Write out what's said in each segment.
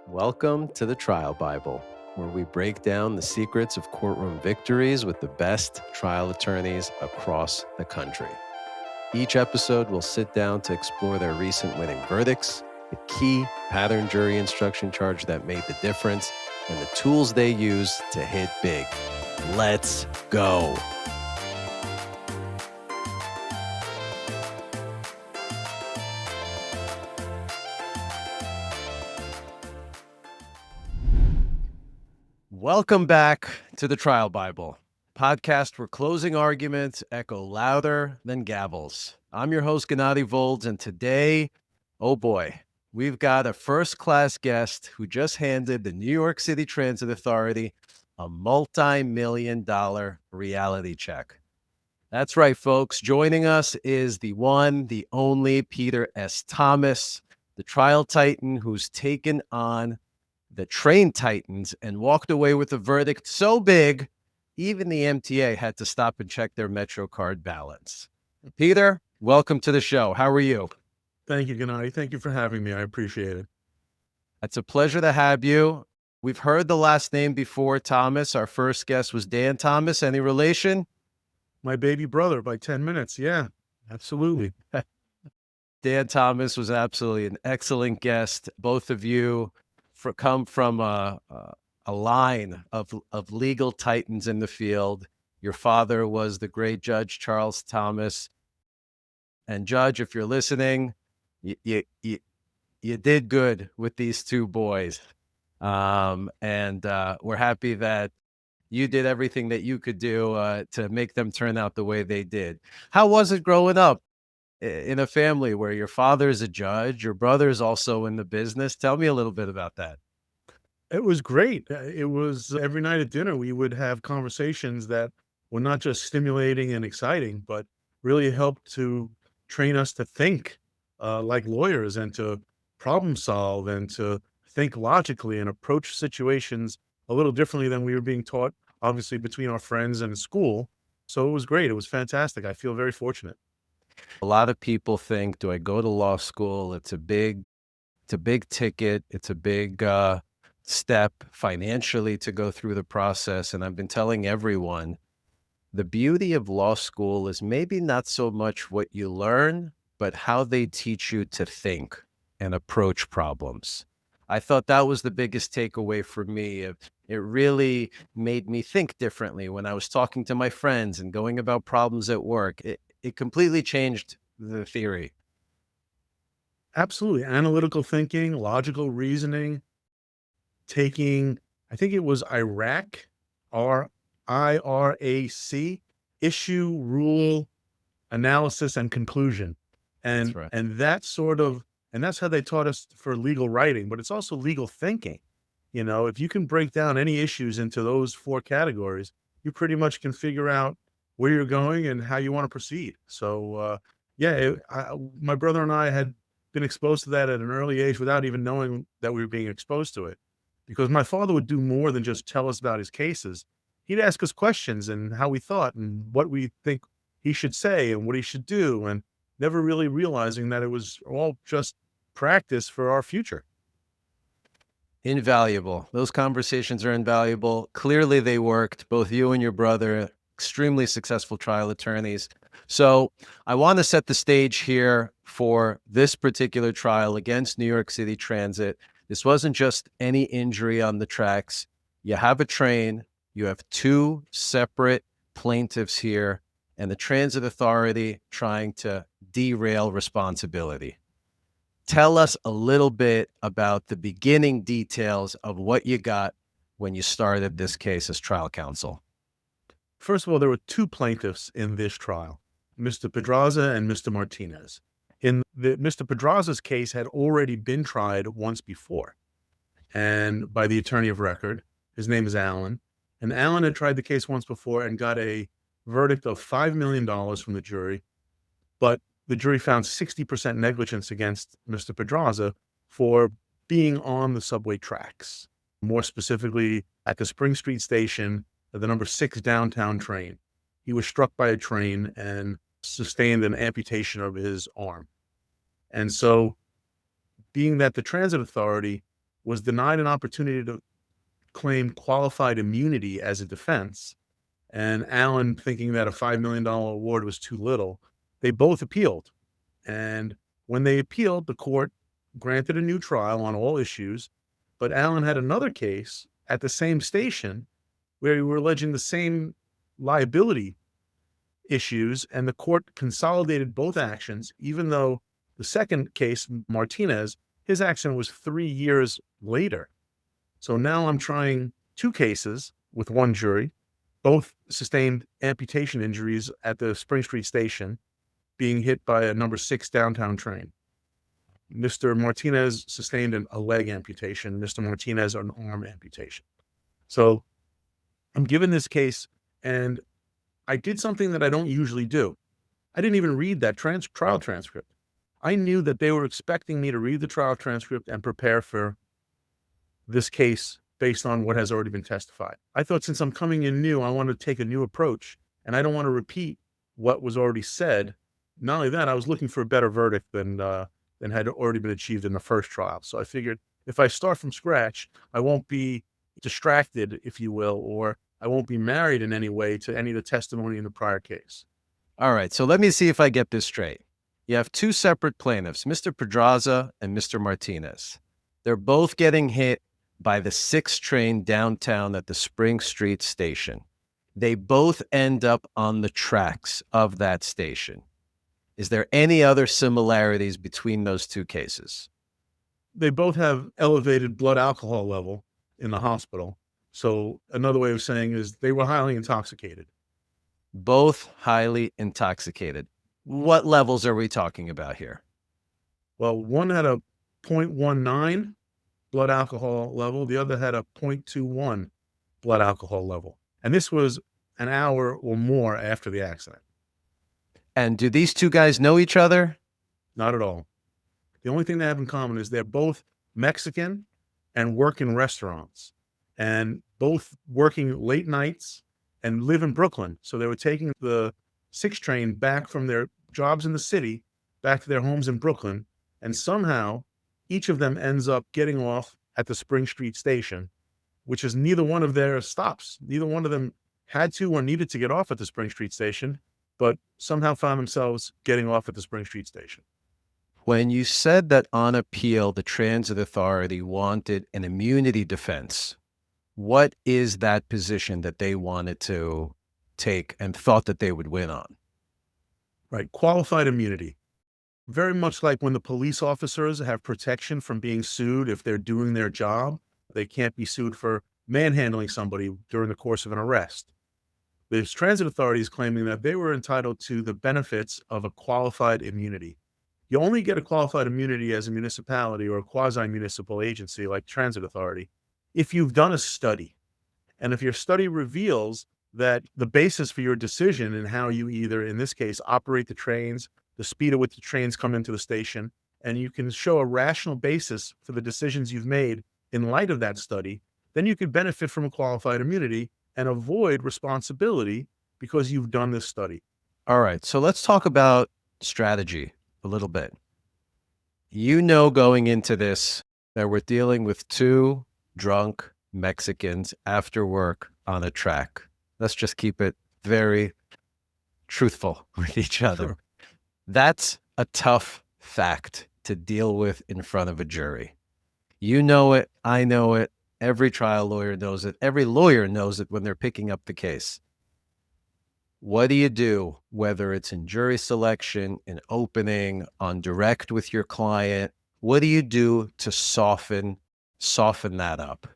Welcome to the Trial Bible, where we break down the secrets of courtroom victories with the best trial attorneys across the country. Each episode will sit down to explore their recent winning verdicts, the key pattern jury instruction charge that made the difference, and the tools they use to hit big. Let's go. Welcome back to the Trial Bible, podcast where closing arguments echo louder than gavels. I'm your host, Gennady Voldz, and today, oh boy, we've got a first-class guest who just handed the New York City Transit Authority a multi-million-dollar reality check. That's right, folks. Joining us is the one, the only Peter S. Thomas, the trial titan who's taken on the train titans and walked away with a verdict so big, even the MTA had to stop and check their MetroCard balance. Peter, welcome to the show. How are you? Thank you, Gennady. Thank you for having me. I appreciate it. It's a pleasure to have you. We've heard the last name before, Thomas. Our first guest was Dan Thomas. Any relation? My baby brother by 10 minutes. Yeah, absolutely. Dan Thomas was absolutely an excellent guest. Both of you come from a line of legal titans in the field. Your father was the great Judge Charles Thomas. And Judge, if you're listening, you did good with these two boys. And we're happy that you did everything that you could do to make them turn out the way they did. How was it growing up in a family where your father's a judge, your brother's also in the business? Tell me a little bit about that. It was great. It was every night at dinner, we would have conversations that were not just stimulating and exciting, but really helped to train us to think like lawyers and to problem solve and to think logically and approach situations a little differently than we were being taught, obviously, between our friends and school. So it was great. It was fantastic. I feel very fortunate. A lot of people think, do I go to law school? It's a big ticket. It's a big step financially to go through the process. And I've been telling everyone, the beauty of law school is maybe not so much what you learn, but how they teach you to think and approach problems. I thought that was the biggest takeaway for me. It really made me think differently when I was talking to my friends and going about problems at work. It completely changed the theory. Absolutely. Analytical thinking, logical reasoning, taking, I think it was IRAC, issue, rule, analysis, and conclusion. That's And right. and that sort of and that's how they taught us for legal writing, but it's also legal thinking. You know, if you can break down any issues into those four categories, you pretty much can figure out where you're going and how you want to proceed. So, yeah, my brother and I had been exposed to that at an early age without even knowing that we were being exposed to it. Because my father would do more than just tell us about his cases. He'd ask us questions and how we thought and what we think he should say and what he should do, and never really realizing that it was all just practice for our future. Invaluable. Those conversations are invaluable. Clearly, they worked. Both you and your brother, extremely successful trial attorneys. So I want to set the stage here for this particular trial against New York City Transit. This wasn't just any injury on the tracks. You have a train. You have two separate plaintiffs here, and the Transit Authority trying to derail responsibility. Tell us a little bit about the beginning details of what you got when you started this case as trial counsel. First of all, there were two plaintiffs in this trial, Mr. Pedraza and Mr. Martinez. Mr. Pedraza's case had already been tried once before, and by the attorney of record. His name is Alan. And Alan had tried the case once before and got a verdict of $5 million from the jury, but the jury found 60% negligence against Mr. Pedraza for being on the subway tracks, more specifically at the Spring Street station, the number 6 downtown train. He was struck by a train and sustained an amputation of his arm. And so, being that the transit authority was denied an opportunity to claim qualified immunity as a defense, and Allen, thinking that a $5 million award was too little, they both appealed. And when they appealed, the court granted a new trial on all issues, but Allen had another case at the same station where we were alleging the same liability issues, and the court consolidated both actions, even though the second case, Martinez, his action was 3 years later. So now I'm trying two cases with one jury, both sustained amputation injuries at the Spring Street station, being hit by a number 6 downtown train. Mr. Martinez sustained a leg amputation, Mr. Martinez an arm amputation. So I'm given this case, and I did something that I don't usually do. I didn't even read that trial transcript. I knew that they were expecting me to read the trial transcript and prepare for this case based on what has already been testified. I thought, since I'm coming in new, I want to take a new approach, and I don't want to repeat what was already said. Not only that, I was looking for a better verdict than had already been achieved in the first trial. So I figured if I start from scratch, I won't be distracted, if you will, or I won't be married in any way to any of the testimony in the prior case. All right, so let me see if I get this straight. You have two separate plaintiffs, Mr. Pedraza and Mr. Martinez. They're both getting hit by the 6 train downtown at the Spring Street station. They both end up on the tracks of that station. Is there any other similarities between those two cases? They both have elevated blood alcohol level in the hospital. So another way of saying is they were highly intoxicated. Both highly intoxicated. What levels are we talking about here? Well, one had a 0.19 blood alcohol level. The other had a 0.21 blood alcohol level. And this was an hour or more after the accident. And do these two guys know each other? Not at all. The only thing they have in common is they're both Mexican and work in restaurants, and both working late nights and live in Brooklyn. So they were taking the 6 train back from their jobs in the city back to their homes in Brooklyn. And somehow each of them ends up getting off at the Spring Street station, which is neither one of their stops. Neither one of them had to or needed to get off at the Spring Street station, but somehow found themselves getting off at the Spring Street station. When you said that on appeal, the transit authority wanted an immunity defense, what is that position that they wanted to take and thought that they would win on? Right. Qualified immunity. Very much like when the police officers have protection from being sued if they're doing their job. They can't be sued for manhandling somebody during the course of an arrest. The transit authority is claiming that they were entitled to the benefits of a qualified immunity. You only get a qualified immunity as a municipality or a quasi-municipal agency like transit authority if you've done a study. And if your study reveals that the basis for your decision and how you either, in this case, operate the trains, the speed at which the trains come into the station, and you can show a rational basis for the decisions you've made in light of that study, then you could benefit from a qualified immunity and avoid responsibility because you've done this study. All right, so let's talk about strategy a little bit. You know, going into this, that we're dealing with 2 drunk Mexicans after work on a track. Let's just keep it very truthful with each other. Sure. That's a tough fact to deal with in front of a jury. You know it. I know it. Every trial lawyer knows it. Every lawyer knows it when they're picking up the case. What do you do, whether it's in jury selection, in opening, on direct with your client? What do you do to soften that up?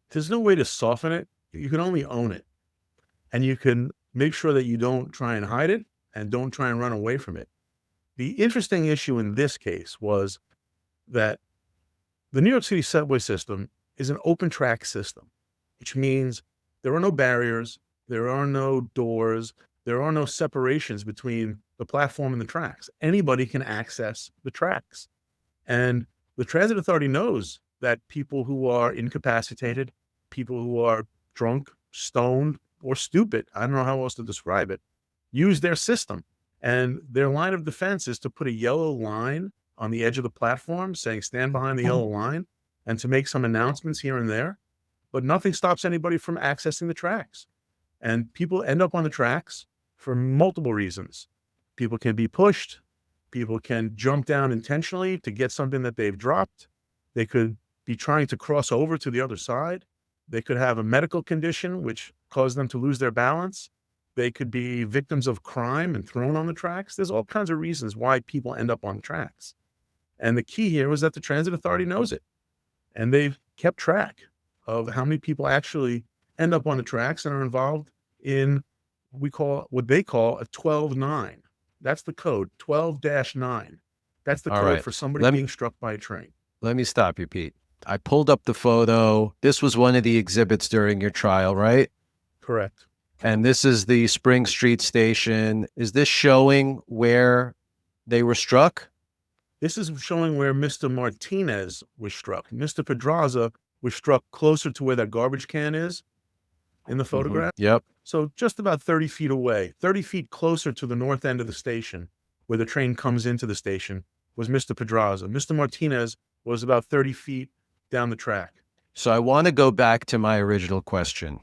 There's no way to soften it. You can only own it. And you can make sure that you don't try and hide it and don't try and run away from it. The interesting issue in this case was that the New York City subway system is an open track system, which means there are no barriers, there are no doors, there are no separations between the platform and the tracks. Anybody can access the tracks. And the transit authority knows that people who are incapacitated, people who are drunk, stoned, or stupid, I don't know how else to describe it, use their system. And their line of defense is to put a yellow line on the edge of the platform saying, stand behind the yellow line. and to make some announcements here and there, but nothing stops anybody from accessing the tracks. And people end up on the tracks for multiple reasons. People can be pushed. People can jump down intentionally to get something that they've dropped. They could be trying to cross over to the other side. They could have a medical condition which caused them to lose their balance. They could be victims of crime and thrown on the tracks. There's all kinds of reasons why people end up on the tracks. And the key here was that the transit authority knows it. And they've kept track of how many people actually end up on the tracks and are involved in what they call a 12-9. That's the code, 12-9. That's the All code right. for somebody being struck by a train. Let me stop you, Pete. I pulled up the photo. This was one of the exhibits during your trial, right? Correct. And this is the Spring Street station. Is this showing where they were struck? This is showing where Mr. Martinez was struck. Mr. Pedraza was struck closer to where that garbage can is in the photograph. Yep. So just about 30 feet away, 30 feet closer to the north end of the station where the train comes into the station was Mr. Pedraza. Mr. Martinez was about 30 feet down the track. So I want to go back to my original question.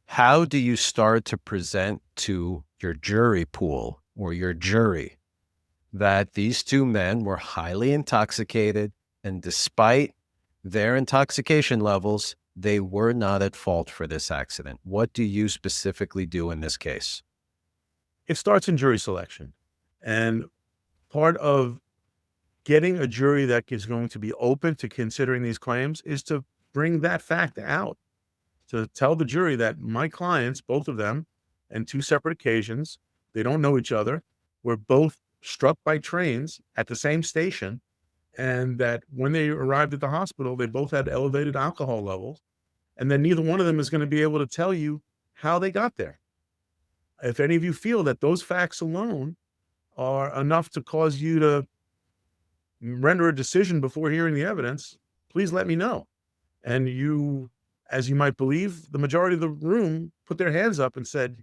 How do you start to present to your jury pool or your jury that these two men were highly intoxicated, and despite their intoxication levels, they were not at fault for this accident? What do you specifically do in this case? It starts in jury selection. And part of getting a jury that is going to be open to considering these claims is to bring that fact out, to tell the jury that my clients, both of them, and two separate occasions, they don't know each other, were both struck by trains at the same station, and that when they arrived at the hospital, they both had elevated alcohol levels, and then neither one of them is going to be able to tell you how they got there. If any of you feel that those facts alone are enough to cause you to render a decision before hearing the evidence, please let me know. And you, as you might believe, the majority of the room put their hands up and said,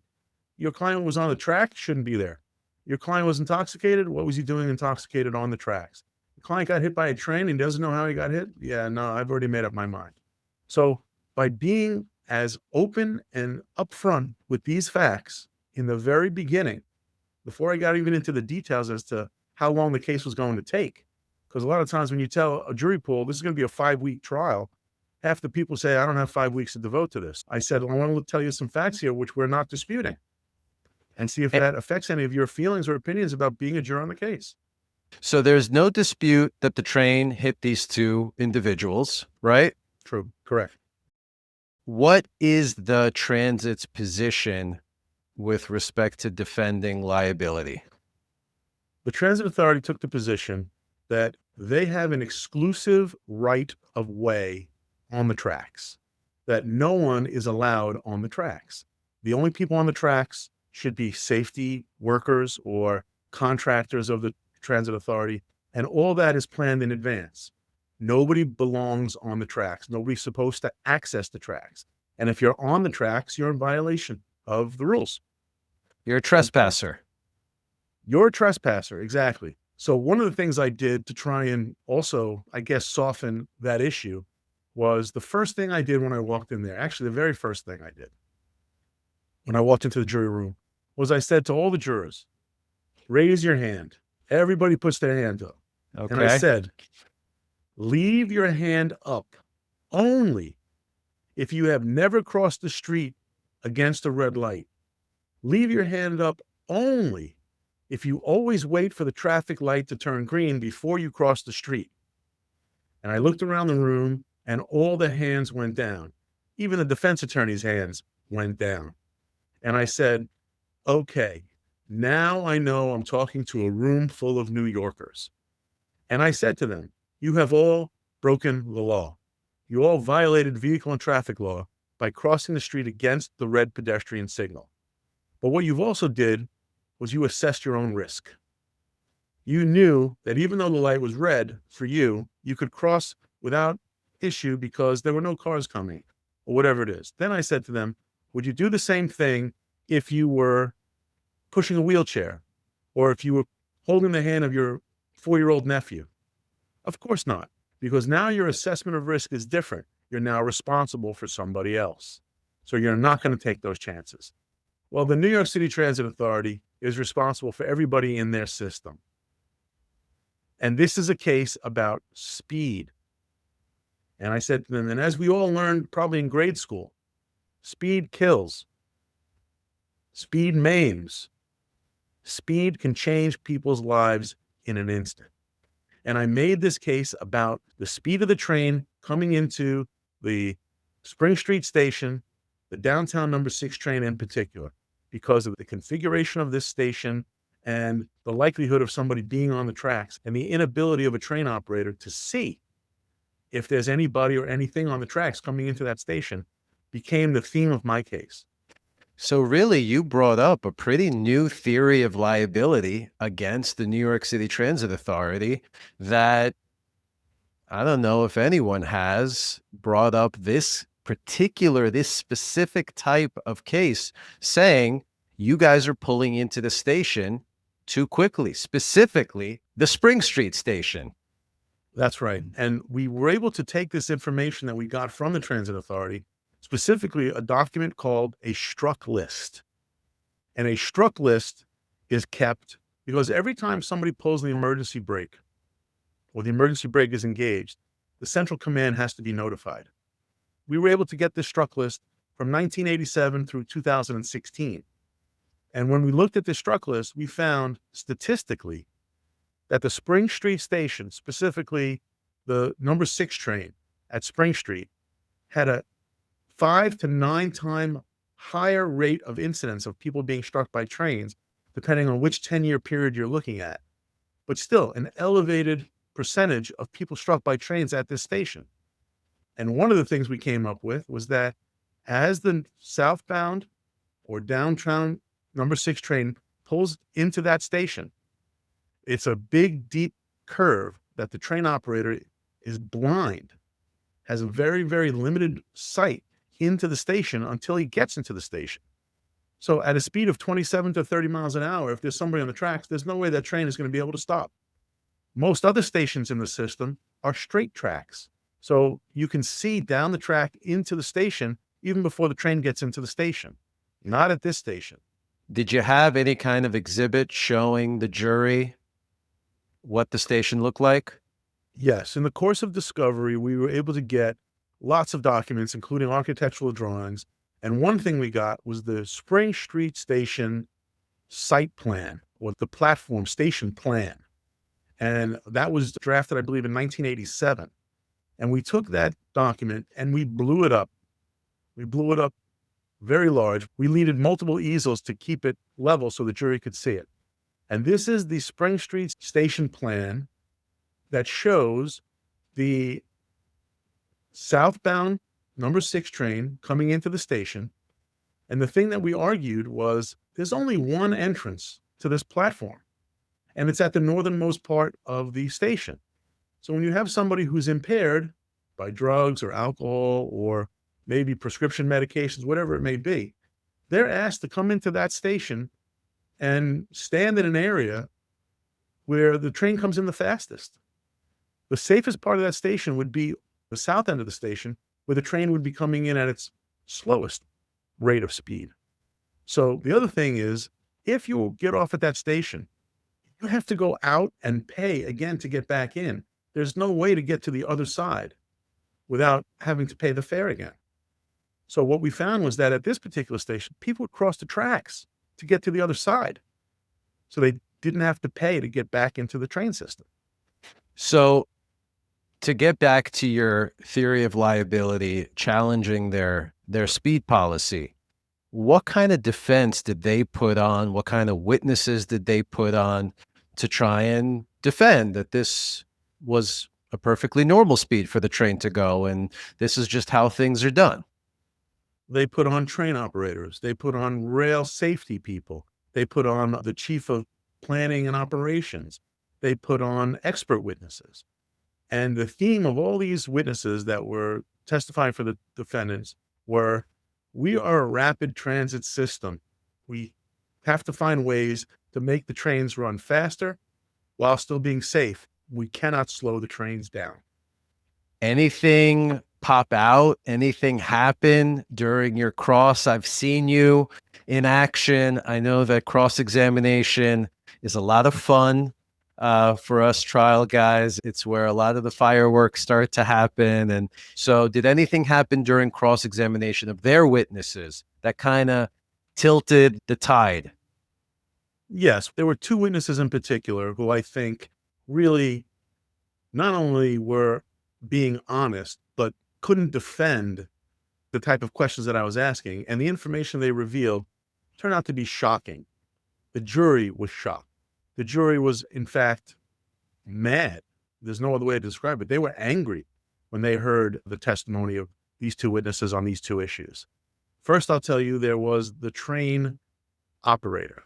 your client was on the track, shouldn't be there. Your client was intoxicated. What was he doing intoxicated on the tracks? The client got hit by a train and doesn't know how he got hit. Yeah, no, I've already made up my mind. So by being as open and upfront with these facts in the very beginning, before I got even into the details as to how long the case was going to take, because a lot of times when you tell a jury pool, this is going to be a 5-week trial, half the people say, I don't have 5 weeks to devote to this. I said, well, I want to tell you some facts here, which we're not disputing, and see if that affects any of your feelings or opinions about being a juror on the case. So there's no dispute that the train hit these two individuals, right? True. Correct. What is the transit's position with respect to defending liability? The transit authority took the position that they have an exclusive right of way on the tracks, that no one is allowed on the tracks. The only people on the tracks should be safety workers or contractors of the transit authority, and all that is planned in advance. Nobody belongs on the tracks. Nobody's supposed to access the tracks. And if you're on the tracks, you're in violation of the rules. You're a trespasser. You're a trespasser, exactly. So one of the things I did to try and also, I guess, soften that issue was the first thing I did when I walked in there, actually the very first thing I did when I walked into the jury room, was I said to all the jurors, raise your hand. Everybody puts their hand up. Okay. And I said, leave your hand up only if you have never crossed the street against a red light. Leave your hand up only if you always wait for the traffic light to turn green before you cross the street. And I looked around the room and all the hands went down. Even the defense attorney's hands went down. And I said, okay, now I know I'm talking to a room full of New Yorkers. And I said to them, you have all broken the law. You all violated vehicle and traffic law by crossing the street against the red pedestrian signal. But what you've also did was you assessed your own risk. You knew that even though the light was red for you, you could cross without issue because there were no cars coming or whatever it is. Then I said to them, would you do the same thing if you were pushing a wheelchair or if you were holding the hand of your 4-year-old nephew? Of course not. because now your assessment of risk is different. You're now responsible for somebody else. So you're not going to take those chances. Well, the New York City Transit Authority is responsible for everybody in their system. And this is a case about speed. And I said to them, and as we all learned probably in grade school, speed kills. Speed maims. Speed can change people's lives in an instant. And I made this case about the speed of the train coming into the Spring Street station, the downtown number 6 train in particular, because of the configuration of this station and the likelihood of somebody being on the tracks and the inability of a train operator to see if there's anybody or anything on the tracks coming into that station became the theme of my case. So really, you brought up a pretty new theory of liability against the New York City Transit Authority that I don't know if anyone has brought up this specific type of case, saying you guys are pulling into the station too quickly, specifically the Spring Street station. That's right. And we were able to take this information that we got from the Transit Authority, specifically a document called a struck list. And a struck list is kept because every time somebody pulls the emergency brake or the emergency brake is engaged, the central command has to be notified. We were able to get this struck list from 1987 through 2016. And when we looked at this struck list, we found statistically that the Spring Street station, specifically the number 6 train at Spring Street, had a 5 to 9 time higher rate of incidence of people being struck by trains, depending on which 10-year period you're looking at. But still, an elevated percentage of people struck by trains at this station. And one of the things we came up with was that as the southbound or downtown number 6 train pulls into that station, it's a big, deep curve that the train operator is blind, has a very, very limited sight into the station until he gets into the station. So at a speed of 27 to 30 miles an hour, if there's somebody on the tracks, there's no way that train is going to be able to stop. Most other stations in the system are straight tracks. So you can see down the track into the station even before the train gets into the station. Not at this station. Did you have any kind of exhibit showing the jury what the station looked like? Yes. In the course of discovery, we were able to get lots of documents, including architectural drawings. And one thing we got was the Spring Street Station site plan, or the platform station plan. And that was drafted, I believe, in 1987. And we took that document and we blew it up. We blew it up very large. We needed multiple easels to keep it level so the jury could see it. And this is the Spring Street Station plan that shows the southbound number 6 train coming into the station. And the thing that we argued was there's only one entrance to this platform, and it's at the northernmost part of the station. So when you have somebody who's impaired by drugs or alcohol or maybe prescription medications, whatever it may be, they're asked to come into that station and stand in an area where the train comes in the fastest. The safest part of that station would be the south end of the station, where the train would be coming in at its slowest rate of speed. So the other thing is, if you get off at that station, you have to go out and pay again to get back in. There's no way to get to the other side without having to pay the fare again. So what we found was that at this particular station, people would cross the tracks to get to the other side. So they didn't have to pay to get back into the train system. So to get back to your theory of liability, challenging their speed policy, what kind of defense did they put on? What kind of witnesses did they put on to try and defend that this was a perfectly normal speed for the train to go and this is just how things are done? They put on train operators. They put on rail safety people. They put on the chief of planning and operations. They put on expert witnesses. And the theme of all these witnesses that were testifying for the defendants were, we are a rapid transit system. We have to find ways to make the trains run faster while still being safe. We cannot slow the trains down. Anything pop out? Anything happen during your cross? I've seen you in action. I know that cross-examination is a lot of fun for us trial guys. It's where a lot of the fireworks start to happen. And so did anything happen during cross-examination of their witnesses that kind of tilted the tide? Yes, there were two witnesses in particular who I think really not only were being honest, but couldn't defend the type of questions that I was asking. And the information they revealed turned out to be shocking. The jury was shocked. The jury was, in fact, mad. There's no other way to describe it. They were angry when they heard the testimony of these two witnesses on these two issues. First, I'll tell you, there was the train operator.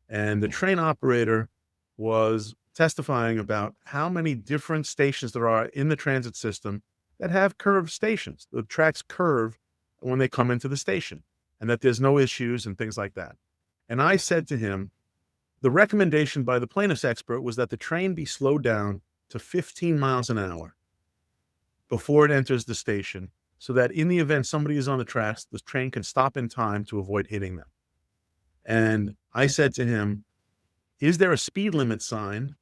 And the train operator was testifying about how many different stations there are in the transit system that have curved stations. The tracks curve when they come into the station, and that there's no issues and things like that. And I said to him, the recommendation by the plaintiff's expert was that the train be slowed down to 15 miles an hour before it enters the station, so that in the event somebody is on the tracks, the train can stop in time to avoid hitting them. And I said to him, is there a speed limit sign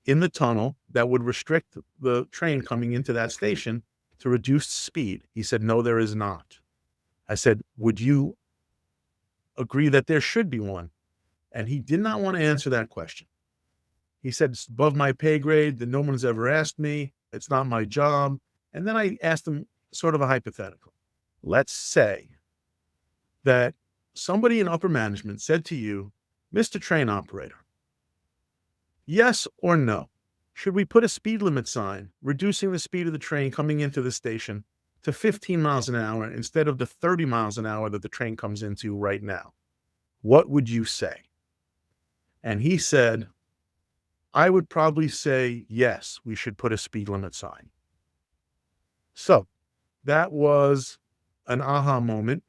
in the tunnel that would restrict the train coming into that station to reduce speed? He said, no, there is not. I said, would you agree that there should be one? And he did not want to answer that question. He said, it's above my pay grade, that no one's ever asked me. It's not my job. And then I asked him sort of a hypothetical. Let's say that somebody in upper management said to you, Mr. Train Operator, yes or no, should we put a speed limit sign reducing the speed of the train coming into the station to 15 miles an hour instead of the 30 miles an hour that the train comes into right now? What would you say? And he said, I would probably say, yes, we should put a speed limit sign. So that was an aha moment.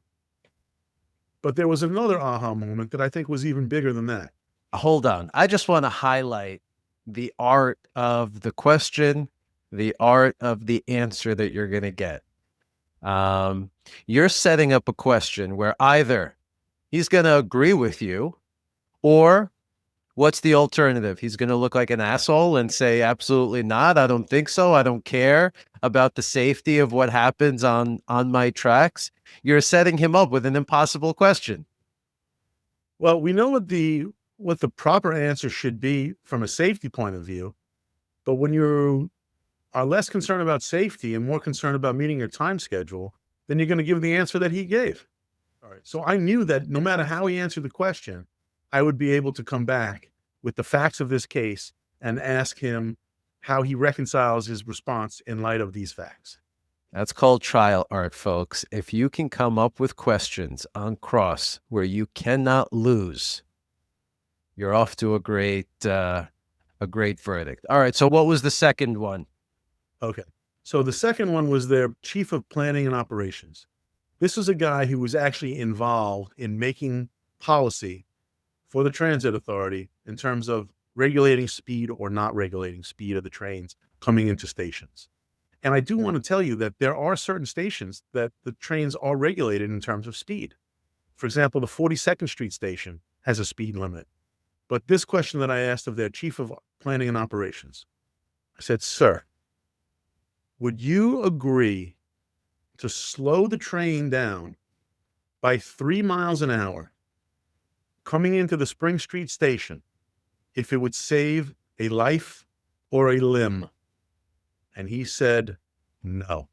But there was another aha moment that I think was even bigger than that. Hold on. I just want to highlight the art of the question, the art of the answer that you're going to get. You're setting up a question where either he's going to agree with you, or what's the alternative? He's going to look like an asshole and say, absolutely not. I don't think so. I don't care about the safety of what happens on my tracks. You're setting him up with an impossible question. Well, we know what the proper answer should be from a safety point of view, but when you are less concerned about safety and more concerned about meeting your time schedule, then you're going to give the answer that he gave. All right. So I knew that no matter how he answered the question, I would be able to come back with the facts of this case and ask him how he reconciles his response in light of these facts. That's called trial art, folks. If you can come up with questions on cross where you cannot lose, you're off to a great verdict. All right. So what was the second one? Okay. So the second one was their chief of planning and operations. This was a guy who was actually involved in making policy for the transit authority in terms of regulating speed or not regulating speed of the trains coming into stations. And I do want to tell you that there are certain stations that the trains are regulated in terms of speed. For example, the 42nd Street station has a speed limit. But this question that I asked of their chief of planning and operations, I said, sir, would you agree to slow the train down by 3 miles an hour coming into the Spring Street station if it would save a life or a limb? And he said, no.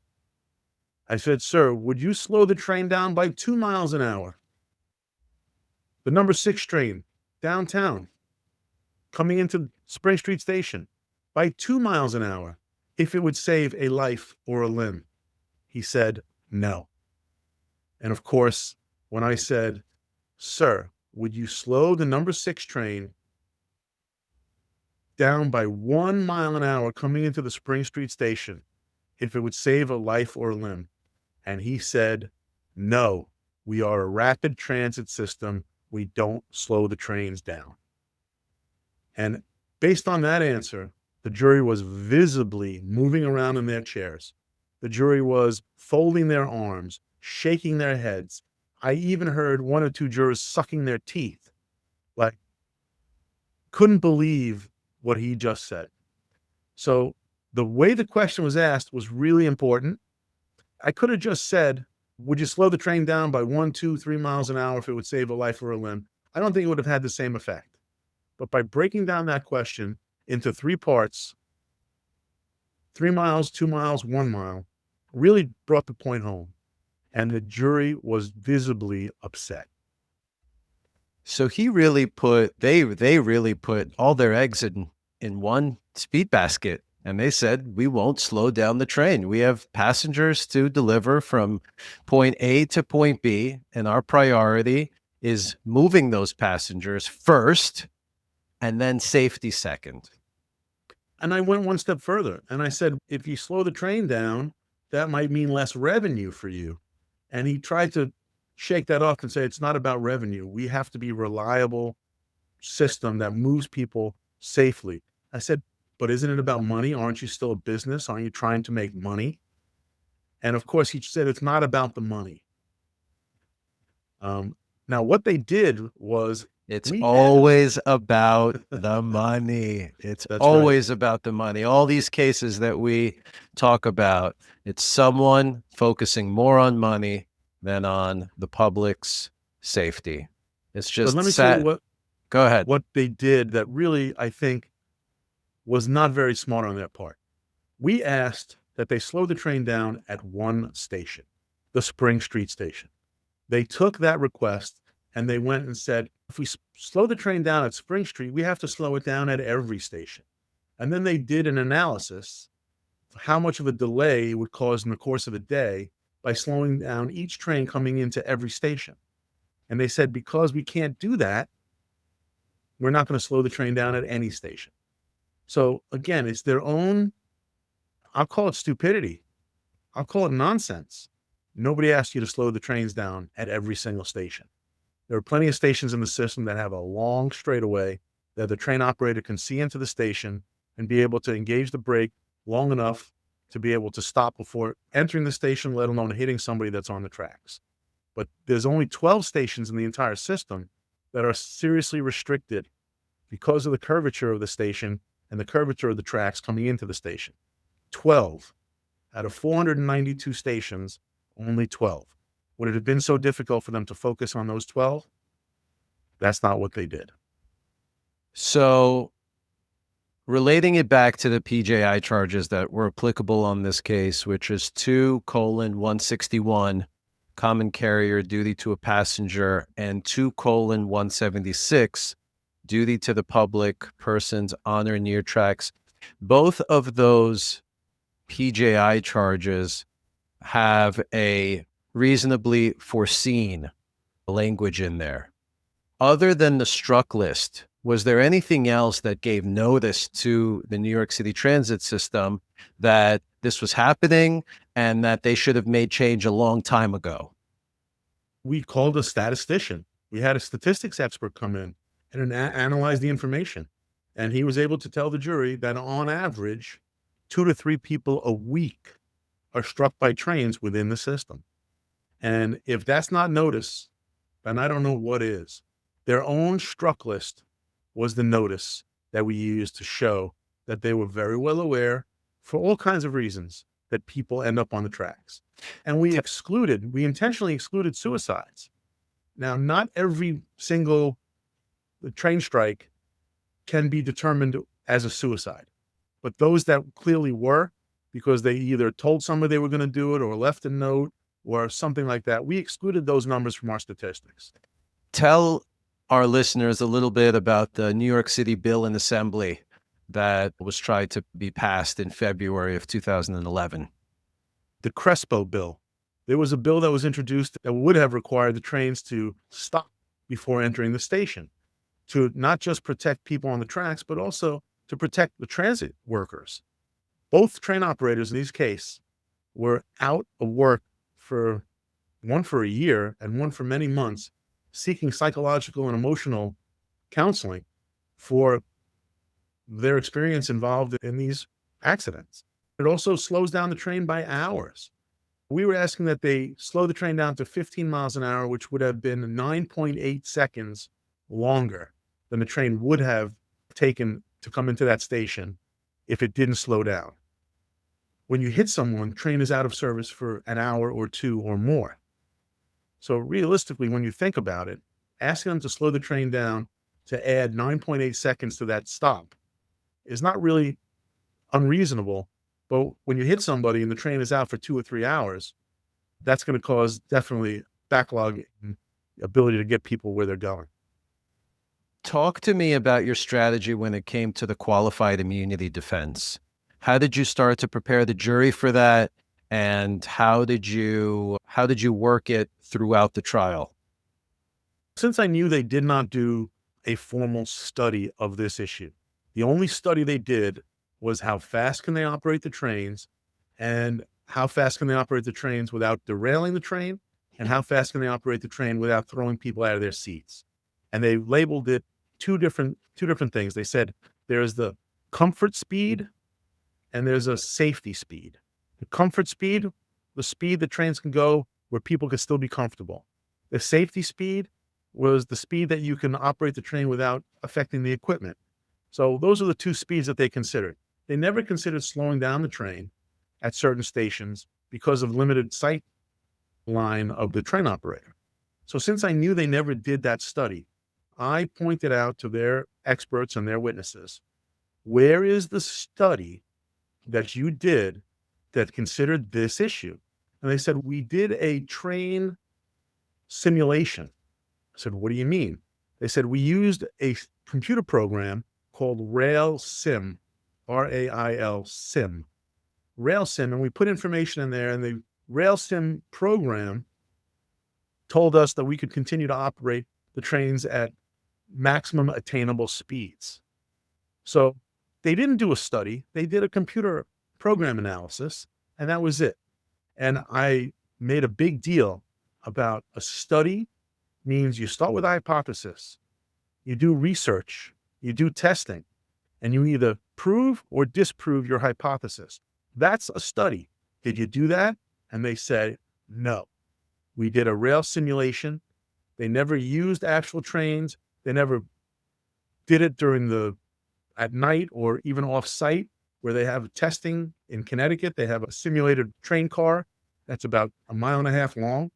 I said, sir, would you slow the train down by 2 miles an hour? The number 6 train downtown coming into Spring Street station by 2 miles an hour if it would save a life or a limb? He said, no. And of course, when I said, sir, would you slow the number 6 train down by 1 mile an hour coming into the Spring Street station if it would save a life or a limb? And he said, no, we are a rapid transit system. We don't slow the trains down. And based on that answer, The jury was visibly moving around in their chairs. The jury was folding their arms, shaking their heads. I even heard one or two jurors sucking their teeth, like, couldn't believe what he just said. So the way the question was asked was really important. I could have just said, would you slow the train down by 1, 2, 3 miles an hour if it would save a life or a limb? I don't think it would have had the same effect. But by breaking down that question into 3 parts, 3 miles, 2 miles, 1 mile, really brought the point home. And the jury was visibly upset. So he really they really put all their eggs in one speed basket. And they said, we won't slow down the train. We have passengers to deliver from point A to point B, and our priority is moving those passengers first and then safety second. And I went one step further and I said, if you slow the train down, that might mean less revenue for you. And he tried to shake that off and say, it's not about revenue. We have to be a reliable system that moves people safely. I said, but isn't it about money? Aren't you still a business? Aren't you trying to make money? And of course, he said, it's not about the money. Now, what they did was it's always about the money. It's always about the money. All these cases that we talk about, it's someone focusing more on money than on the public's safety. It's just let me tell you what. Go ahead. What they did that really, I think, was not very smart on their part. We asked that they slow the train down at one station, the Spring Street station. They took that request and they went and said, if we slow the train down at Spring Street, we have to slow it down at every station. And then they did an analysis of how much of a delay it would cause in the course of a day by slowing down each train coming into every station. And they said, because we can't do that, we're not going to slow the train down at any station. So again, it's their own, I'll call it stupidity. I'll call it nonsense. Nobody asked you to slow the trains down at every single station. There are plenty of stations in the system that have a long straightaway that the train operator can see into the station and be able to engage the brake long enough to be able to stop before entering the station, let alone hitting somebody that's on the tracks. But there's only 12 stations in the entire system that are seriously restricted because of the curvature of the station and the curvature of the tracks coming into the station. 12 out of 492 stations, only 12. Would it have been so difficult for them to focus on those 12? That's not what they did. So relating it back to the PJI charges that were applicable on this case, which is 2:161, common carrier duty to a passenger, and 2:176, duty to the public persons on or near tracks. Both of those PJI charges have a reasonably foreseen language in there. Other than the struck list, was there anything else that gave notice to the New York City transit system that this was happening and that they should have made change a long time ago? We called a statistician. We had a statistics expert come in and analyze the information. And he was able to tell the jury that on average, 2 to 3 people a week are struck by trains within the system. And if that's not notice, then I don't know what is. Their own struck list was the notice that we used to show that they were very well aware, for all kinds of reasons, that people end up on the tracks. And we intentionally excluded suicides. Now, not every single train strike can be determined as a suicide, but those that clearly were, because they either told somebody they were going to do it or left a note or something like that, we excluded those numbers from our statistics. Tell our listeners a little bit about the New York City bill in assembly that was tried to be passed in February of 2011. The Crespo bill. There was a bill that was introduced that would have required the trains to stop before entering the station, to not just protect people on the tracks, but also to protect the transit workers. Both train operators in this case were out of work for one for a year and one for many months, seeking psychological and emotional counseling for their experience involved in these accidents. It also slows down the train by hours. We were asking that they slow the train down to 15 miles an hour, which would have been 9.8 seconds longer than the train would have taken to come into that station if it didn't slow down. When you hit someone, train is out of service for an hour or two or more. So realistically, when you think about it, asking them to slow the train down to add 9.8 seconds to that stop is not really unreasonable. But when you hit somebody and the train is out for 2 or 3 hours, that's going to cause definitely backlog in the ability to get people where they're going. Talk to me about your strategy when it came to the qualified immunity defense. How did you start to prepare the jury for that? And how did you work it throughout the trial? Since I knew they did not do a formal study of this issue, the only study they did was how fast can they operate the trains, and how fast can they operate the trains without derailing the train, and how fast can they operate the train without throwing people out of their seats. And they labeled it two different things. They said there's the comfort speed and there's a safety speed. The comfort speed, the speed the trains can go where people can still be comfortable. The safety speed was the speed that you can operate the train without affecting the equipment. So those are the two speeds that they considered. They never considered slowing down the train at certain stations because of limited sight line of the train operator. So since I knew they never did that study, I pointed out to their experts and their witnesses, where is the study that you did that considered this issue? And they said, we did a train simulation. I said, what do you mean? They said, we used a computer program called RailSim, RAIL SIM, RailSim, and we put information in there, and the RailSim program told us that we could continue to operate the trains at maximum attainable speeds. So they didn't do a study. They did a computer program analysis, and that was it. And I made a big deal about a study means you start with a hypothesis, you do research, you do testing, and you either prove or disprove your hypothesis. That's a study. Did you do that? And they said, no. We did a rail simulation. They never used actual trains. They never did it at night or even off-site, where they have testing in Connecticut. They have a simulated train car that's about 1.5 miles long.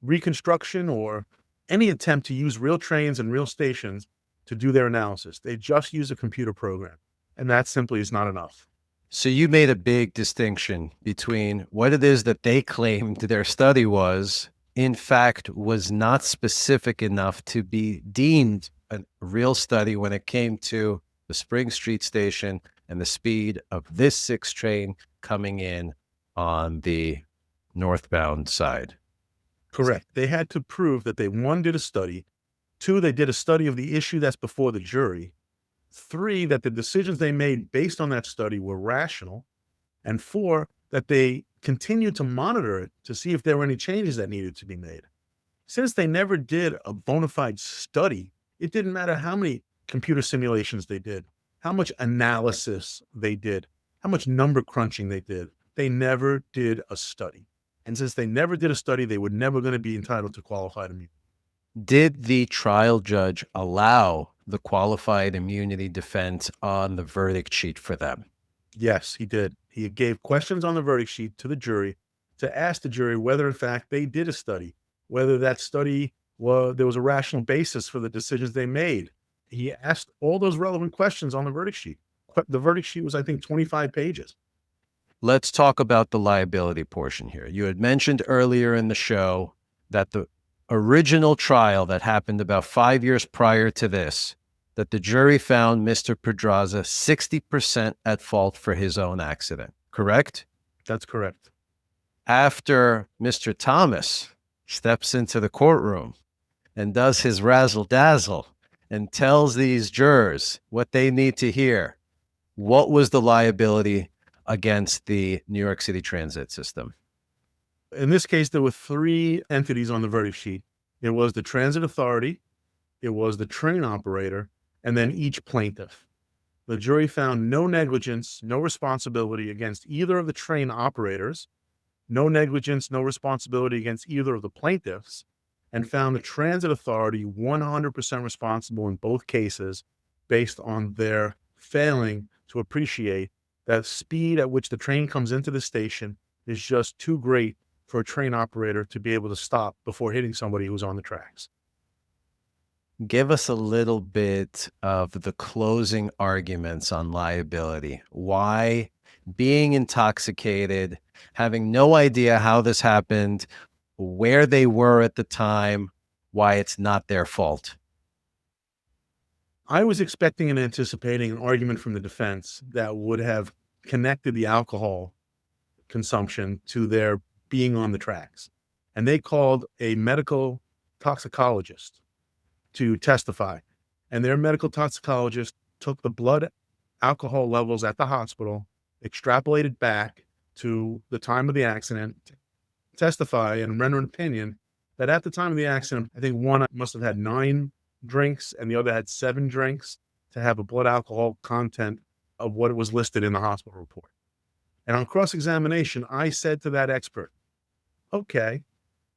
Reconstruction or any attempt to use real trains and real stations to do their analysis. They just use a computer program, and that simply is not enough. So you made a big distinction between what it is that they claimed their study was, in fact, was not specific enough to be deemed a real study when it came to the Spring Street station and the speed of this 6 train coming in on the northbound side. Correct. They had to prove that they, 1, did a study, 2, they did a study of the issue that's before the jury, 3, that the decisions they made based on that study were rational, and 4, that they continued to monitor it to see if there were any changes that needed to be made. Since they never did a bona fide study, it didn't matter how many computer simulations they did, how much analysis they did, how much number crunching they did. They never did a study. And since they never did a study, they were never going to be entitled to qualified immunity. Did the trial judge allow the qualified immunity defense on the verdict sheet for them? Yes, he did. He gave questions on the verdict sheet to the jury to ask the jury whether, in fact, they did a study, whether that study there was a rational basis for the decisions they made. He asked all those relevant questions on the verdict sheet. The verdict sheet was, I think, 25 pages. Let's talk about the liability portion here. You had mentioned earlier in the show that the original trial that happened about 5 years prior to this, that the jury found Mr. Pedraza 60% at fault for his own accident, correct? That's correct. After Mr. Thomas steps into the courtroom and does his razzle-dazzle and tells these jurors what they need to hear, what was the liability against the New York City transit system? In this case, there were 3 entities on the verdict sheet. It was the transit authority, it was the train operator, and then each plaintiff. The jury found no negligence, no responsibility against either of the train operators, no negligence, no responsibility against either of the plaintiffs, and found the transit authority 100% responsible in both cases based on their failing to appreciate that speed at which the train comes into the station is just too great for a train operator to be able to stop before hitting somebody who's on the tracks. Give us a little bit of the closing arguments on liability. Why being intoxicated, having no idea how this happened, where they were at the time, why it's not their fault. I was expecting and anticipating an argument from the defense that would have connected the alcohol consumption to their being on the tracks. And they called a medical toxicologist to testify. And their medical toxicologist took the blood alcohol levels at the hospital, extrapolated back to the time of the accident, testify and render an opinion that at the time of the accident, I think one must have had 9 drinks and the other had 7 drinks to have a blood alcohol content of what was listed in the hospital report. And on cross-examination, I said to that expert, okay,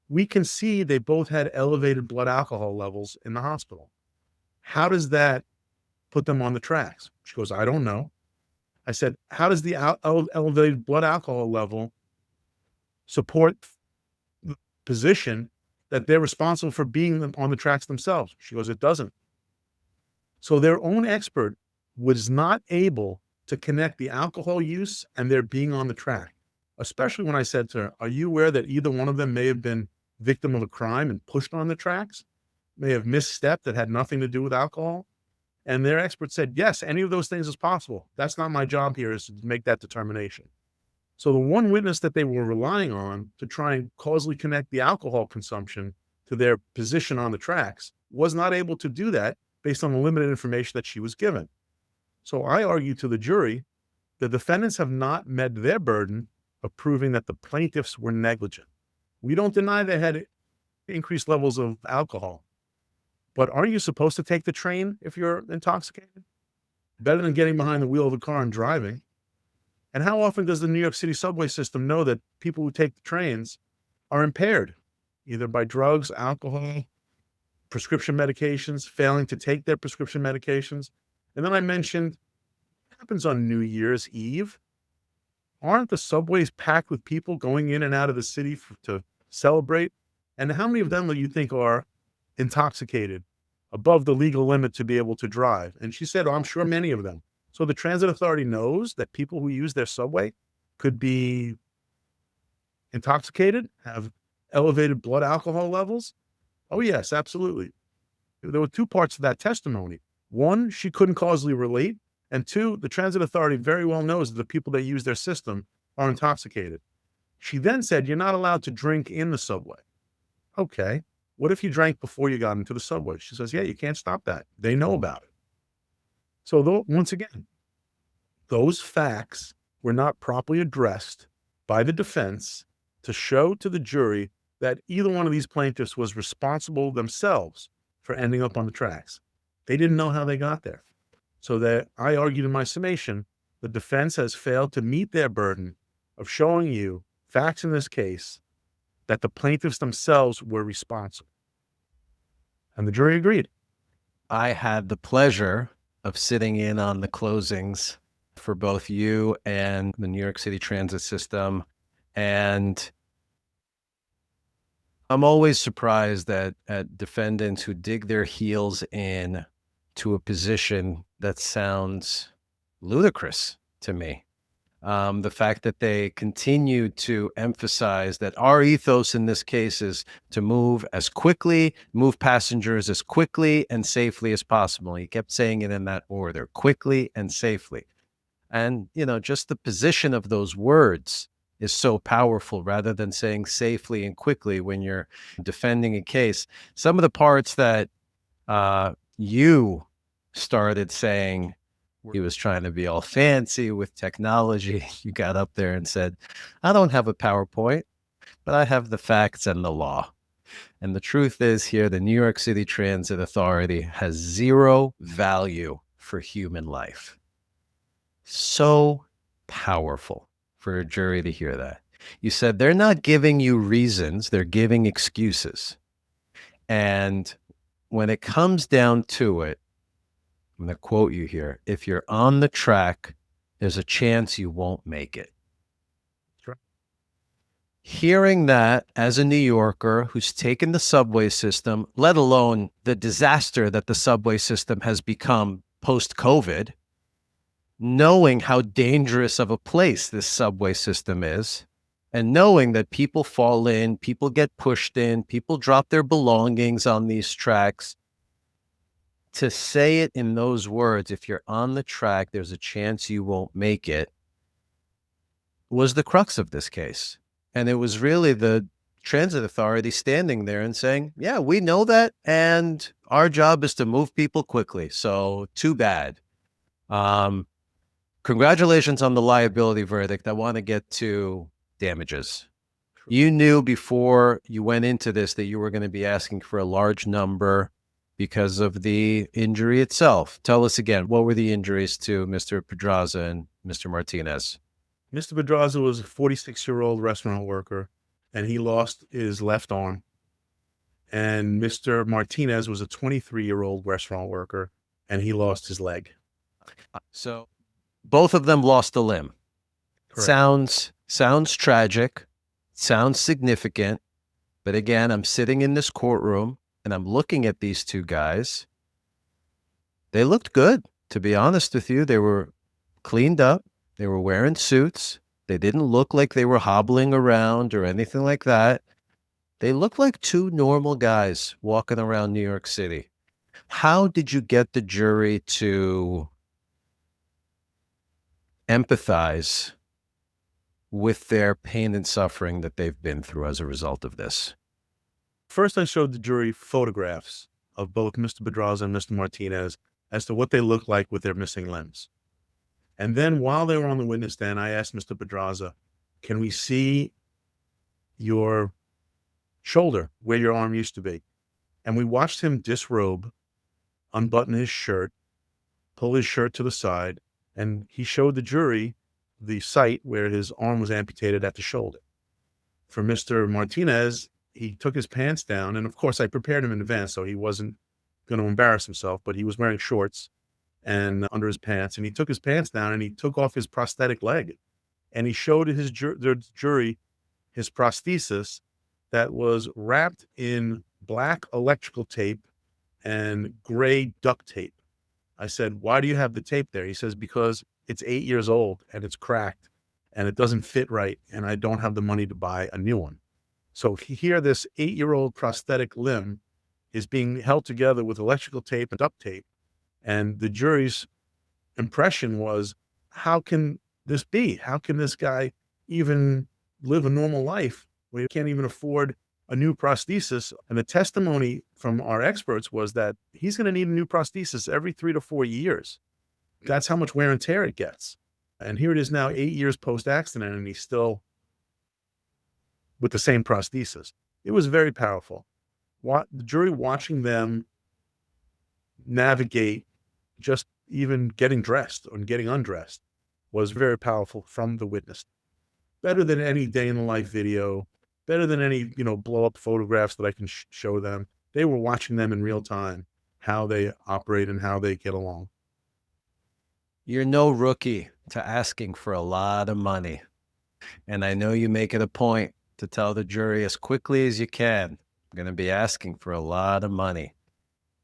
we can see they both had elevated blood alcohol levels in the hospital. How does that put them on the tracks? She goes, I don't know. I said, how does the elevated blood alcohol level support the position that they're responsible for being on the tracks themselves? She goes, it doesn't. So their own expert was not able to connect the alcohol use and their being on the track, especially when I said to her, are you aware that either one of them may have been victim of a crime and pushed on the tracks, may have misstepped that had nothing to do with alcohol? And their expert said, yes, any of those things is possible. That's not my job here, is to make that determination. So the one witness that they were relying on to try and causally connect the alcohol consumption to their position on the tracks was not able to do that based on the limited information that she was given. So I argued to the jury, the defendants have not met their burden of proving that the plaintiffs were negligent. We don't deny they had increased levels of alcohol, but are you supposed to take the train if you're intoxicated? Better than getting behind the wheel of a car and driving. And how often does the New York City subway system know that people who take the trains are impaired, either by drugs, alcohol, prescription medications, failing to take their prescription medications? And then I mentioned, what happens on New Year's Eve? Aren't the subways packed with people going in and out of the city to celebrate? And how many of them do you think are intoxicated above the legal limit to be able to drive? And she said, oh, I'm sure many of them. So the transit authority knows that people who use their subway could be intoxicated, have elevated blood alcohol levels. Oh, yes, absolutely. There were 2 parts to that testimony. 1, she couldn't causally relate. And 2, the transit authority very well knows that the people that use their system are intoxicated. She then said, you're not allowed to drink in the subway. Okay. What if you drank before you got into the subway? She says, yeah, you can't stop that. They know about it. So once again, those facts were not properly addressed by the defense to show to the jury that either one of these plaintiffs was responsible themselves for ending up on the tracks. They didn't know how they got there. So that I argued in my summation, the defense has failed to meet their burden of showing you facts in this case that the plaintiffs themselves were responsible. And the jury agreed. I had the pleasure of sitting in on the closings for both you and the New York City transit system. And I'm always surprised at defendants who dig their heels in to a position that sounds ludicrous to me. The fact that they continue to emphasize that our ethos in this case is to move passengers as quickly and safely as possible. He kept saying it in that order, quickly and safely. And, just the position of those words is so powerful rather than saying safely and quickly when you're defending a case. Some of the parts that you started saying, he was trying to be all fancy with technology. You got up there and said, I don't have a PowerPoint, but I have the facts and the law. And the truth is here, the New York City Transit Authority has 0 value for human life. So powerful for a jury to hear that. You said they're not giving you reasons, they're giving excuses. And when it comes down to it, I'm going to quote you here, if you're on the track, there's a chance you won't make it. Sure. Hearing that as a New Yorker who's taken the subway system, let alone the disaster that the subway system has become post-COVID, knowing how dangerous of a place this subway system is, and knowing that people fall in, people get pushed in, people drop their belongings on these tracks, to say it in those words, if you're on the track, there's a chance you won't make it, was the crux of this case. And it was really the transit authority standing there and saying, yeah, we know that, and our job is to move people quickly. So too bad. Congratulations on the liability verdict. I want to get to damages. You knew before you went into this that you were going to be asking for a large number because of the injury itself. Tell us again, what were the injuries to Mr. Pedraza and Mr. Martinez? Mr. Pedraza was a 46-year-old restaurant worker, and he lost his left arm. And Mr. Martinez was a 23-year-old restaurant worker, and he lost his leg. So both of them lost a limb. Correct. Sounds tragic, sounds significant. But again, I'm sitting in this courtroom and I'm looking at these two guys. They looked good, to be honest with you. They were cleaned up. They were wearing suits. They didn't look like they were hobbling around or anything like that. They looked like two normal guys walking around New York City. How did you get the jury to empathize with their pain and suffering that they've been through as a result of this? First, I showed the jury photographs of both Mr. Pedraza and Mr. Martinez as to what they looked like with their missing limbs. And then while they were on the witness stand, I asked Mr. Pedraza, can we see your shoulder where your arm used to be? And we watched him disrobe, unbutton his shirt, pull his shirt to the side, and he showed the jury the site where his arm was amputated at the shoulder. For Mr. Martinez, he took his pants down, and of course I prepared him in advance so he wasn't going to embarrass himself, but he was wearing shorts and under his pants, and he took his pants down and he took off his prosthetic leg, and he showed the jury his prosthesis that was wrapped in black electrical tape and gray duct tape. I said, why do you have the tape there? He says, because it's 8 years old and it's cracked and it doesn't fit right, and I don't have the money to buy a new one. So here, this 8-year-old prosthetic limb is being held together with electrical tape and duct tape. And the jury's impression was, how can this be? How can this guy even live a normal life? We can't even afford a new prosthesis. And the testimony from our experts was that he's going to need a new prosthesis every 3 to 4 years. That's how much wear and tear it gets. And here it is now 8 years post-accident, and he's still with the same prosthesis. It was very powerful. The jury watching them navigate just even getting dressed or getting undressed was very powerful from the witness. Better than any day in the life video, better than any, blow up photographs that I can show them. They were watching them in real time, how they operate and how they get along. You're no rookie to asking for a lot of money. And I know you make it a point to tell the jury as quickly as you can, I'm going to be asking for a lot of money.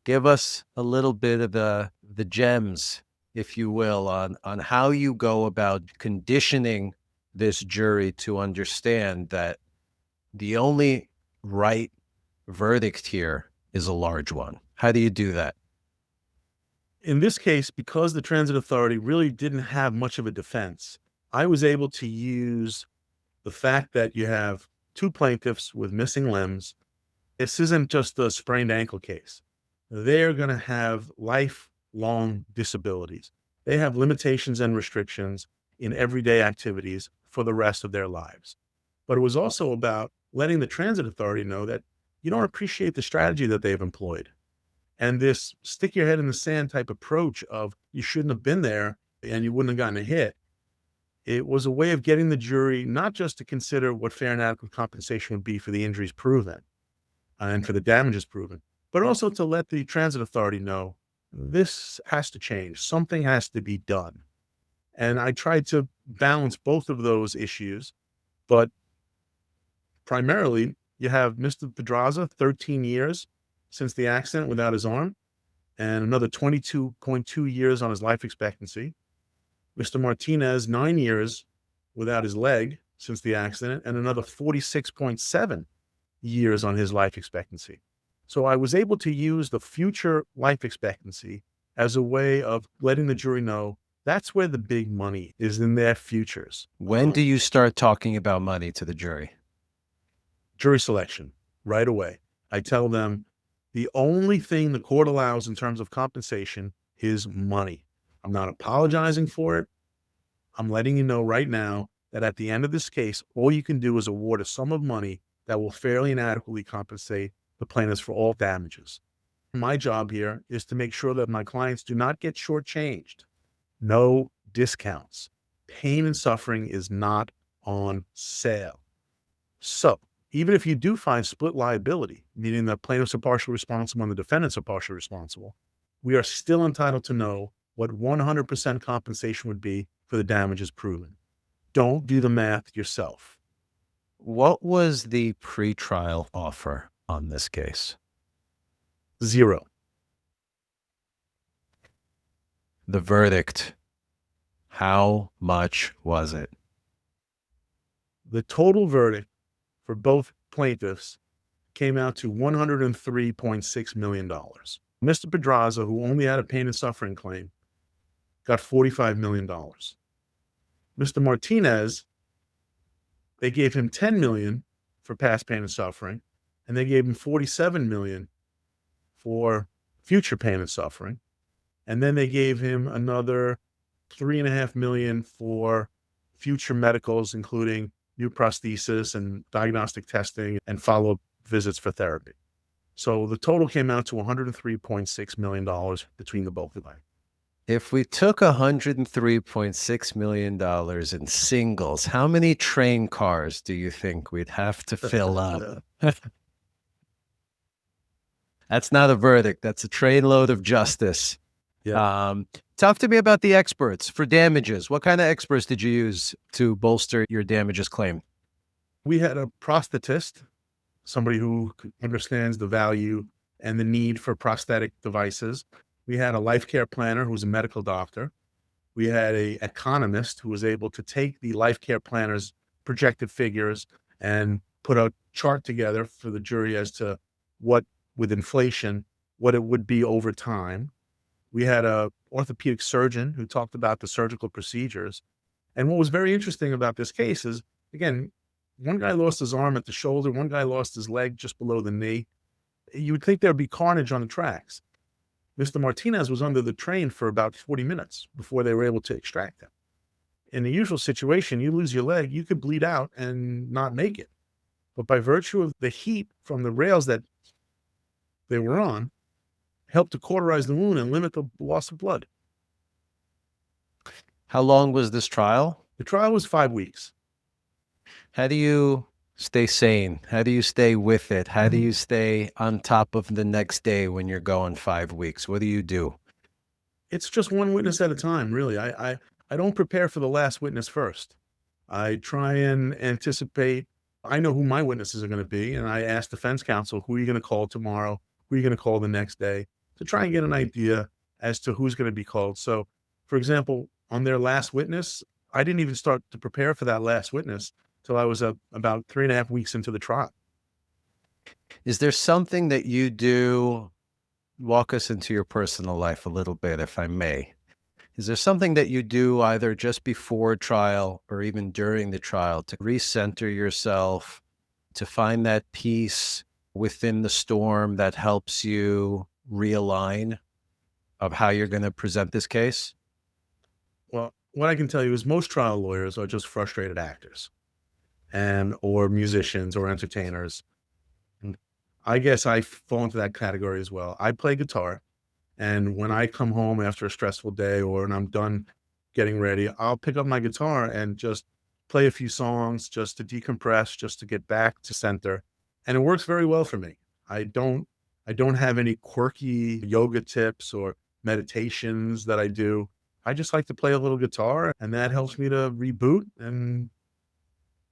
Give us a little bit of the gems, if you will, on how you go about conditioning this jury to understand that the only right verdict here is a large one. How do you do that? In this case, because the transit authority really didn't have much of a defense, I was able to use the fact that you have two plaintiffs with missing limbs. This isn't just a sprained ankle case. They're going to have lifelong disabilities. They have limitations and restrictions in everyday activities for the rest of their lives. But it was also about letting the transit authority know that you don't appreciate the strategy that they've employed. And this stick your head in the sand type approach of you shouldn't have been there and you wouldn't have gotten a hit. It was a way of getting the jury not just to consider what fair and adequate compensation would be for the injuries proven and for the damages proven, but also to let the transit authority know this has to change. Something has to be done. And I tried to balance both of those issues, but primarily you have Mr. Pedraza, 13 years since the accident without his arm, and another 22.2 years on his life expectancy. Mr. Martinez, 9 years without his leg since the accident, and another 46.7 years on his life expectancy. So I was able to use the future life expectancy as a way of letting the jury know that's where the big money is, in their futures. When do you start talking about money to the jury? Jury selection, right away. I tell them the only thing the court allows in terms of compensation is money. I'm not apologizing for it. I'm letting you know right now that at the end of this case, all you can do is award a sum of money that will fairly and adequately compensate the plaintiffs for all damages. My job here is to make sure that my clients do not get shortchanged. No discounts. Pain and suffering is not on sale. So even if you do find split liability, meaning the plaintiffs are partially responsible and the defendants are partially responsible, we are still entitled to know what 100% compensation would be for the damages proven. Don't do the math yourself. What was the pretrial offer on this case? 0. The verdict, how much was it? The total verdict for both plaintiffs came out to $103.6 million. Mr. Pedraza, who only had a pain and suffering claim, got $45 million. Mr. Martinez, they gave him $10 million for past pain and suffering, and they gave him $47 million for future pain and suffering. And then they gave him another $3.5 million for future medicals, including new prosthesis and diagnostic testing and follow-up visits for therapy. So the total came out to $103.6 million between the both of them. If we took $103.6 million in singles, how many train cars do you think we'd have to fill up? That's not a verdict. That's a trainload of justice. Yeah. Talk to me about the experts for damages. What kind of experts did you use to bolster your damages claim? We had a prosthetist, somebody who understands the value and the need for prosthetic devices. We had a life care planner who was a medical doctor. We had an economist who was able to take the life care planner's projected figures and put a chart together for the jury as to what, with inflation, what it would be over time. We had a orthopedic surgeon who talked about the surgical procedures. And what was very interesting about this case is, again, one guy lost his arm at the shoulder, one guy lost his leg just below the knee. You would think there'd be carnage on the tracks. Mr. Martinez was under the train for about 40 minutes before they were able to extract him. In the usual situation, you lose your leg, you could bleed out and not make it. But by virtue of the heat from the rails that they were on, helped to cauterize the wound and limit the loss of blood. How long was this trial? The trial was 5 weeks. How do you stay sane? How do you stay with it? How do you stay on top of the next day when you're going 5 weeks? What do you do? It's just one witness at a time, really. I don't prepare for the last witness first. I try and anticipate. I know who my witnesses are going to be, and I ask defense counsel, who are you going to call tomorrow? Who are you going to call the next day? To try and get an idea as to who's going to be called. So, for example, on their last witness, I didn't even start to prepare for that last witness till I was about 3.5 weeks into the trial. Is there something that you do? Walk us into your personal life a little bit, if I may. Is there something that you do either just before trial or even during the trial to recenter yourself, to find that peace within the storm that helps you realign of how you're going to present this case? Well, what I can tell you is most trial lawyers are just frustrated actors or musicians or entertainers. And I guess I fall into that category as well. I play guitar, and when I come home after a stressful day or when I'm done getting ready, I'll pick up my guitar and just play a few songs just to decompress, just to get back to center. And it works very well for me. I don't have any quirky yoga tips or meditations that I do. I just like to play a little guitar, and that helps me to reboot and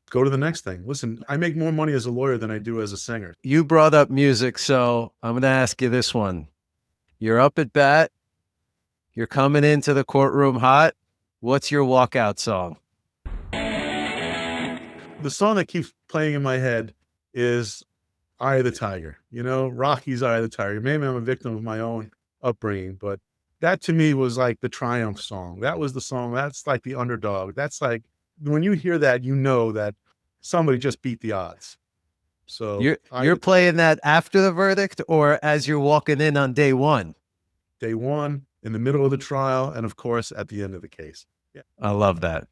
go to the next thing. Listen, I make more money as a lawyer than I do as a singer. You brought up music, so I'm going to ask you this one. You're up at bat. You're coming into the courtroom hot. What's your walkout song? The song that keeps playing in my head is Eye of the Tiger. You know, Rocky's Eye of the Tiger. Maybe I'm a victim of my own upbringing, but that to me was like the triumph song. That was the song. That's like the underdog. That's like, when you hear that, you know that somebody just beat the odds. So you're playing that after the verdict or as you're walking in on day one? Day one, in the middle of the trial, and of course, at the end of the case. Yeah. I love that.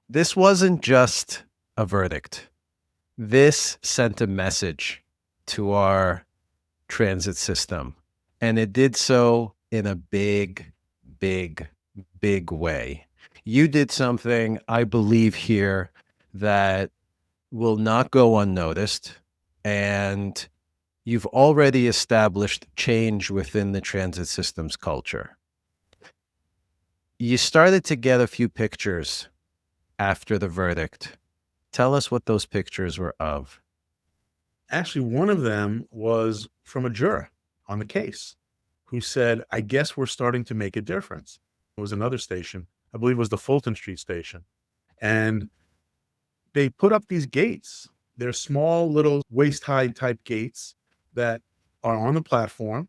This wasn't just a verdict. This sent a message to our transit system, and it did so in a big, big, big way. You did something, I believe, here that will not go unnoticed, and you've already established change within the transit system's culture. You started to get a few pictures after the verdict. Tell us what those pictures were of. Actually, one of them was from a juror on the case who said, I guess we're starting to make a difference. It was another station. I believe it was the Fulton Street station. And they put up these gates. They're small little waist-high type gates that are on the platform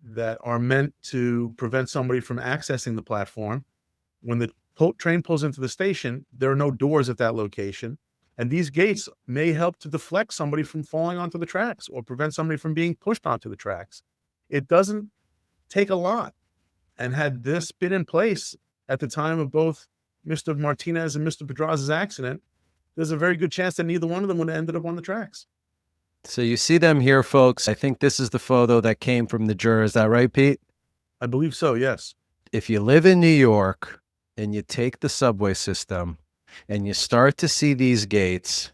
that are meant to prevent somebody from accessing the platform. When the train pulls into the station, there are no doors at that location. And these gates may help to deflect somebody from falling onto the tracks or prevent somebody from being pushed onto the tracks. It doesn't take a lot. And had this been in place at the time of both Mr. Martinez and Mr. Pedraza's accident, there's a very good chance that neither one of them would have ended up on the tracks. So you see them here, folks. I think this is the photo that came from the juror. Is that right, Pete? I believe so, yes. If you live in New York and you take the subway system and you start to see these gates,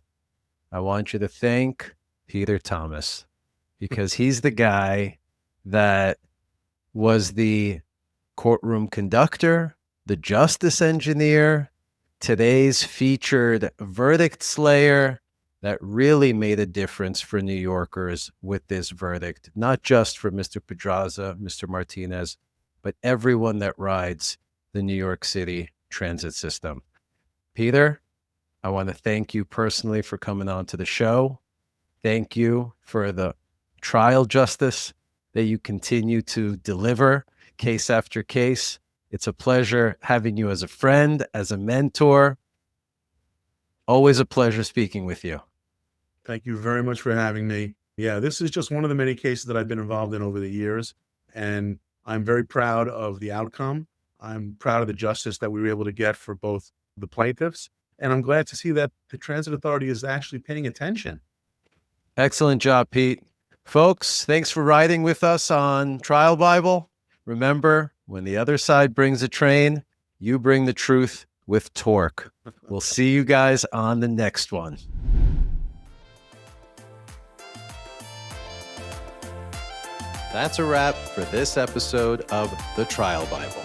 I want you to thank Peter Thomas, because he's the guy that was the courtroom conductor, the justice engineer, today's featured verdict slayer, that really made a difference for New Yorkers with this verdict, not just for Mr. Pedraza, Mr. Martinez, but everyone that rides the New York City transit system. Peter, I want to thank you personally for coming on to the show. Thank you for the trial justice that you continue to deliver case after case. It's a pleasure having you as a friend, as a mentor. Always a pleasure speaking with you. Thank you very much for having me. Yeah, this is just one of the many cases that I've been involved in over the years, and I'm very proud of the outcome. I'm proud of the justice that we were able to get for both the plaintiffs, and I'm glad to see that the Transit Authority is actually paying attention. Excellent job, Pete. Folks, thanks for riding with us on Trial Bible. Remember, when the other side brings a train, you bring the truth with torque. We'll see you guys on the next one. That's a wrap for this episode of The Trial Bible.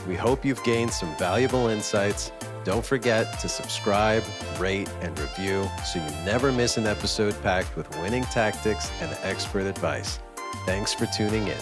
We hope you've gained some valuable insights. Don't forget to subscribe, rate, and review so you never miss an episode packed with winning tactics and expert advice. Thanks for tuning in.